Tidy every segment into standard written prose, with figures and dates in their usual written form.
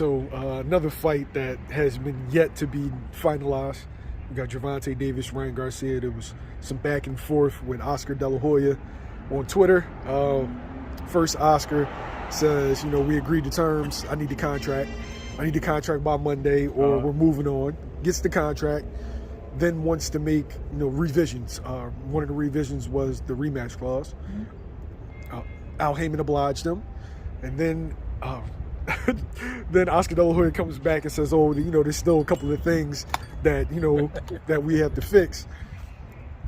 So another fight that has been yet to be finalized. We got Gervonta Davis, Ryan Garcia. There was some back and forth with Oscar De La Hoya on Twitter. First, Oscar says, we agreed to terms. I need the contract. I need the contract by Monday, or we're moving on. Gets the contract, then wants to make revisions. One of the revisions was the rematch clause. Al Haymon obliged him, and then then Oscar De La Hoya comes back and says, "Oh, there's still a couple of things that that we have to fix."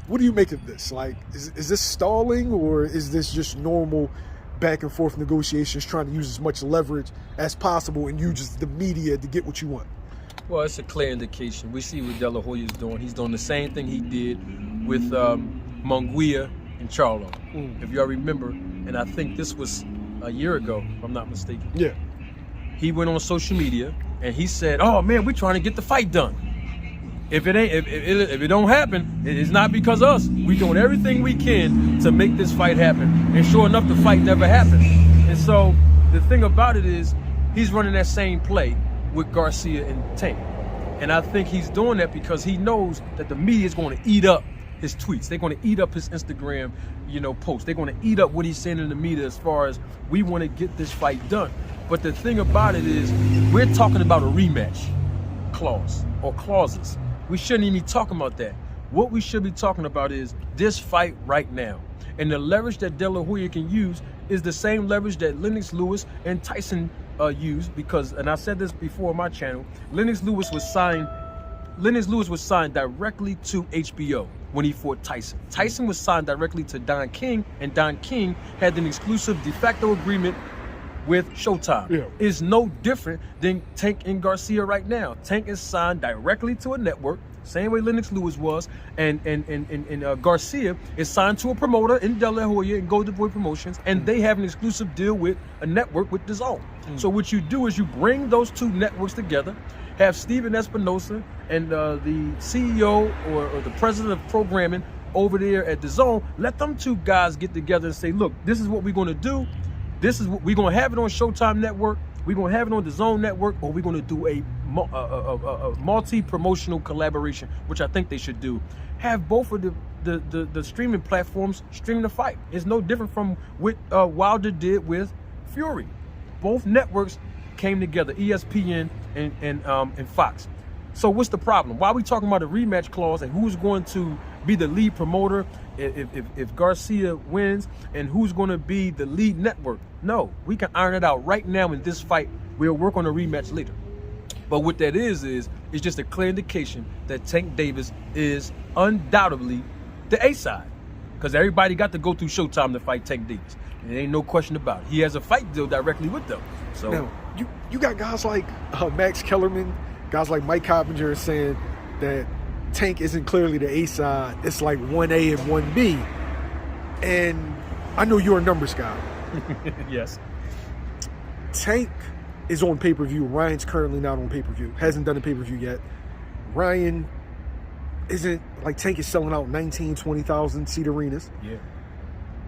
What do you make of this? Like, is this stalling, or is this just normal back and forth negotiations, trying to use as much leverage as possible and use the media to get what you want? Well, it's a clear indication. We see what De La Hoya is doing. He's doing the same thing he did with Munguia and Charlo. If y'all remember, and I think this was a year ago, if I'm not mistaken. Yeah. He went on social media and he said, "Oh man, we're trying to get the fight done. If it don't happen, it's not because of us. We're doing everything we can to make this fight happen." And sure enough, the fight never happened. And so the thing about it is, he's running that same play with Garcia and Tank. And I think he's doing that because he knows that the media is going to eat up his tweets. They're going to eat up his Instagram, posts. They're going to eat up what he's saying in the media as far as, we want to get this fight done. But the thing about it is, we're talking about a rematch clause or clauses. We shouldn't even be talking about that. What we should be talking about is this fight right now. And the leverage that De La Hoya can use is the same leverage that Lennox Lewis and Tyson used, because, and I said this before on my channel, Lennox Lewis was signed directly to HBO when he fought Tyson. Tyson was signed directly to Don King, and Don King had an exclusive de facto agreement with Showtime. Yeah. It's no different than Tank and Garcia right now. Tank is signed directly to a network, same way Lennox Lewis was, and Garcia is signed to a promoter in De La Hoya and Golden Boy Promotions, and they have an exclusive deal with a network with DAZN. So what you do is you bring those two networks together, have Steven Espinosa and the CEO or the president of programming over there at DAZN, let them two guys get together and say, look, this is what we're going to do. This is what we're going to have it on Showtime Network. We're going to have it on the DAZN Network, or we're going to do a multi-promotional collaboration, which I think they should do. Have both of the streaming platforms stream the fight. It's no different from what Wilder did with Fury. Both networks came together, ESPN and Fox. So what's the problem? Why are we talking about a rematch clause and who's going to be the lead promoter if Garcia wins, and who's going to be the lead network? No, we can iron it out right now in this fight. We'll work on a rematch later. But what that is it's just a clear indication that Tank Davis is undoubtedly the A side, because everybody got to go through Showtime to fight Tank Davis. There ain't no question about it. He has a fight deal directly with them. So now, you got guys like Max Kellerman, guys like Mike Coppinger saying that Tank isn't clearly the A side. It's like 1A and 1B. And I know you're a numbers guy. Yes. Tank is on pay-per-view. Ryan's currently not on pay-per-view. Hasn't done a pay-per-view yet. Ryan isn't, like, Tank is selling out 19, 20,000 seat arenas. Yeah.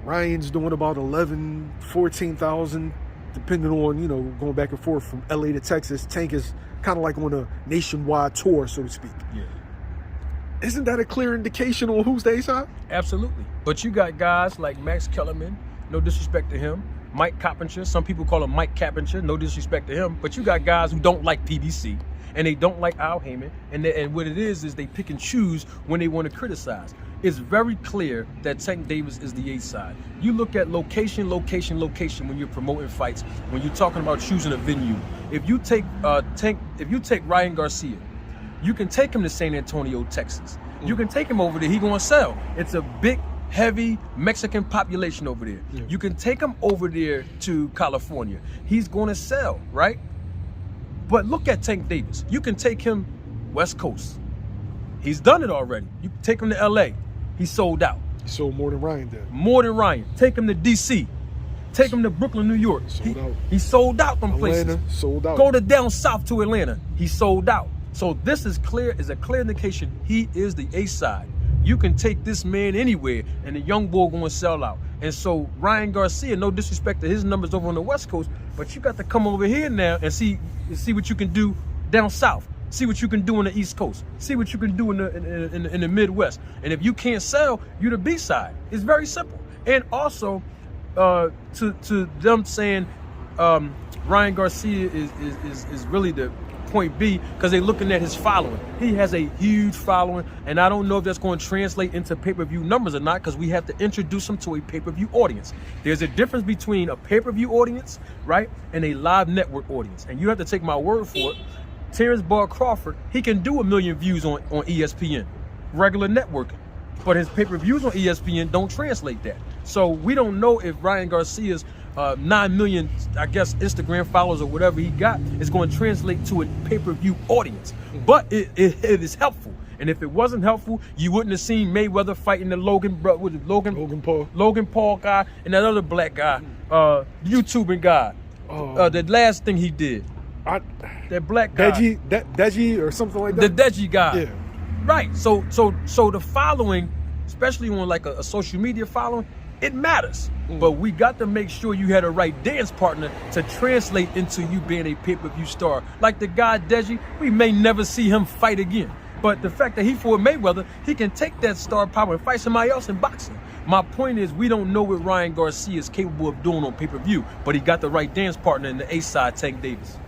Ryan's doing about 11, 14,000, depending on, going back and forth from LA to Texas. Tank is kind of like on a nationwide tour, so to speak. Yeah. Isn't that a clear indication on who's the A side? Absolutely. But you got guys like Max Kellerman, no disrespect to him. Mike Coppinger, some people call him Mike Coppinger, no disrespect to him. But you got guys who don't like PBC, and they don't like Al Haymon, and what it is they pick and choose when they want to criticize. It's very clear that Tank Davis is the A side. You look at location when you're promoting fights, when you're talking about choosing a venue. If you take Ryan Garcia, you can take him to San Antonio, Texas. You can take him over there. He gonna sell. It's a big, heavy Mexican population over there. Yeah. You can take him over there to California. He's gonna sell, right? But look at Tank Davis. You can take him West Coast. He's done it already. You can take him to LA. He sold out. He sold more than Ryan did. More than Ryan. Take him to DC. Take him to Brooklyn, New York. Sold out. He sold out from Atlanta, places. sold out. Go to down south to Atlanta. He sold out. So this is a clear indication he is the A side. you can take this man anywhere, and the young boy gonna sell out. And so Ryan Garcia, no disrespect to his numbers over on the West Coast, but you got to come over here now and see what you can do down south. See what you can do on the East Coast. See what you can do in the Midwest. And if you can't sell, you're the B-side. It's very simple. And also, to them saying Ryan Garcia is really the point B, because they're looking at his following. He has a huge following, and I don't know if that's going to translate into pay-per-view numbers or not, because we have to introduce him to a pay-per-view audience. There's a difference between a pay-per-view audience, right, and a live network audience. And you have to take my word for it. Terrence Bud Crawford, he can do 1 million views on ESPN, regular networking, but his pay-per-views on ESPN don't translate that. So we don't know if Ryan Garcia's 9 million, I guess, Instagram followers or whatever he got is going to translate to a pay-per-view audience. But it is helpful. And if it wasn't helpful, you wouldn't have seen Mayweather fighting the Logan Paul guy and that other black guy, YouTubing guy. The last thing he did. That black guy. Deji or something like that? The Deji guy. Yeah. Right. So the following, especially on like a social media following, it matters. But we got to make sure you had a right dance partner to translate into you being a pay-per-view star. Like the guy Deji, we may never see him fight again. But the fact that he fought Mayweather, he can take that star power and fight somebody else in boxing. My point is, we don't know what Ryan Garcia is capable of doing on pay-per-view, but he got the right dance partner in the A-side, Tank Davis.